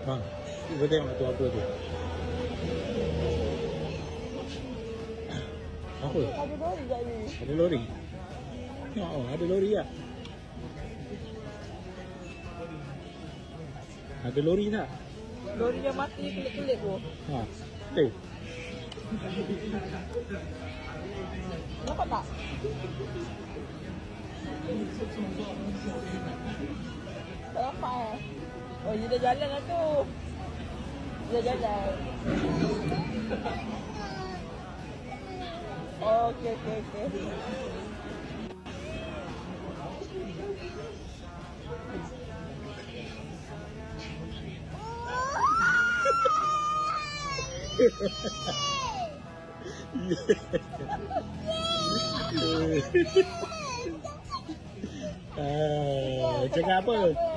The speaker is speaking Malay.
Ha. Cuba tengok tu apa tu. Apa? Ada lori kat ni. Ada lori. Tengok, ada lori tak? Ada lori tak? Lori yang matanya kelip-kelip tu. Ha. Tu. Nampak tak? Tak nampak eh? Oh, dia dah jalan lah tu. Dia dah jalan. Oh, okey. Cakap apa?